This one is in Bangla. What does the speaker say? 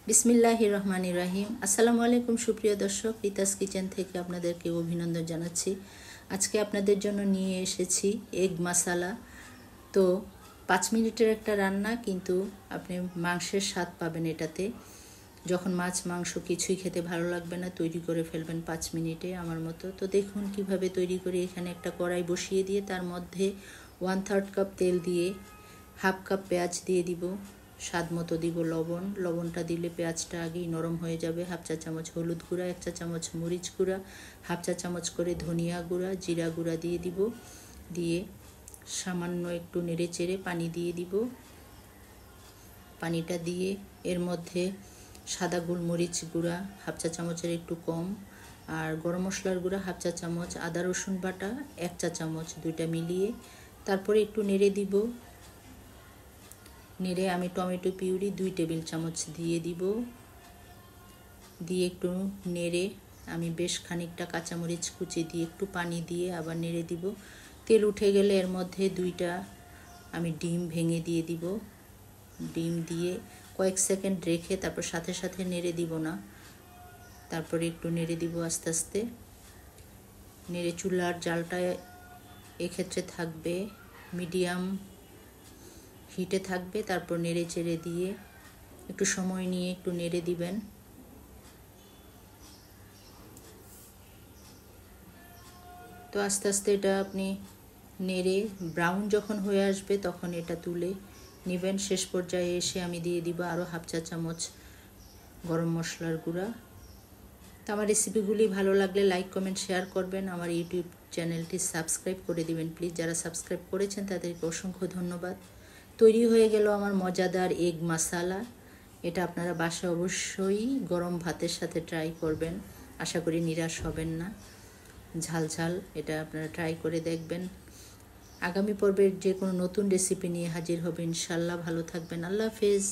বিসমিল্লাহির রহমানির রহিম। আসসালামু আলাইকুম সুপ্রিয় দর্শক, রিতাস কিচেন থেকে আপনাদেরকে অভিনন্দন জানাচ্ছি। আজকে আপনাদের জন্য নিয়ে এসেছি এগ মশালা। তো 5 মিনিটের একটা রান্না, কিন্তু আপনি মাংসের স্বাদ পাবেন এটাতে। যখন মাছ মাংস কিছুই খেতে ভালো লাগবে না, তৈরি করে ফেলবেন 5 মিনিটে আমার মতো। তো দেখুন কিভাবে তৈরি করি। এখানে একটা কড়াই বসিয়ে দিয়ে তার মধ্যে 1/3 কাপ তেল দিয়ে 1/2 কাপ পেঁয়াজ দিয়ে দিব। স্বাদ মতো দিব লবণ। লবণটা দিলে পেঁয়াজটা আগেই নরম হয়ে যাবে। 1/2 চা চামচ হলুদ গুঁড়া, 1 চা চামচ মরিচ গুঁড়া, 1/2 চা চামচ করে ধনিয়া গুঁড়া, জিরা গুঁড়া দিয়ে দিব। দিয়ে সামান্য একটু নেড়ে চেড়ে পানি দিয়ে দিব। পানিটা দিয়ে এর মধ্যে সাদা গোলমরিচ গুঁড়া 1/2 চা চামচের একটু কম, আর গরম মশলার গুঁড়া 1/2 চা চামচ, আদা রসুন বাটা 1 চা চামচ, দুইটা মিলিয়ে তারপরে একটু নেড়ে দিব। নেড়ে আমি টমেটো পিউরি 2 টেবিল চামচ দিয়ে দিব। দিয়ে একটু নেড়ে আমি বেশ খানিকটা কাঁচামরিচ কুচি দিয়ে একটু পানি দিয়ে আবার নেড়ে দিব। তেল উঠে গেলে এর মধ্যে 2টা আমি ডিম ভেঙে দিয়ে দিব। ডিম দিয়ে কয়েক সেকেন্ড রেখে তারপর সাথে সাথে নেড়ে দিব না, তারপরে একটু নেড়ে দিব আস্তে আস্তে। নেড়ে চুলার জালটা এক্ষেত্রে থাকবে মিডিয়াম হিটে থাকবে। তারপর নেড়ে চেড়ে দিয়ে একটু সময় নিয়ে একটু নেড়ে দিবেন। তো আস্তে আস্তে এটা আপনি নেড়ে ব্রাউন যখন হয়ে আসবে তখন এটা তুলে নেবেন। শেষ পর্যায়ে এসে আমি দিয়ে দিব আরও 1/2 চা চামচ গরম মশলার গুঁড়া। তো আমার রেসিপিগুলি ভালো লাগলে লাইক কমেন্ট শেয়ার করবেন। আমার ইউটিউব চ্যানেলটি সাবস্ক্রাইব করে দিবেন প্লিজ। যারা সাবস্ক্রাইব করেছেন তাদেরকে অসংখ্য ধন্যবাদ। তৈরি হয়ে গেল আমার মজাদার এগ মশালা। এটা আপনারা বাসায় অবশ্যই গরম ভাতের সাথে ট্রাই করবেন। আশা করি নিরাশ হবেন না। ঝাল ঝাল এটা আপনারা ট্রাই করে দেখবেন। আগামী পর্বের যে কোনো নতুন রেসিপি নিয়ে হাজির হবে ইনশাল্লাহ। ভালো থাকবেন। আল্লাহ হাফেজ।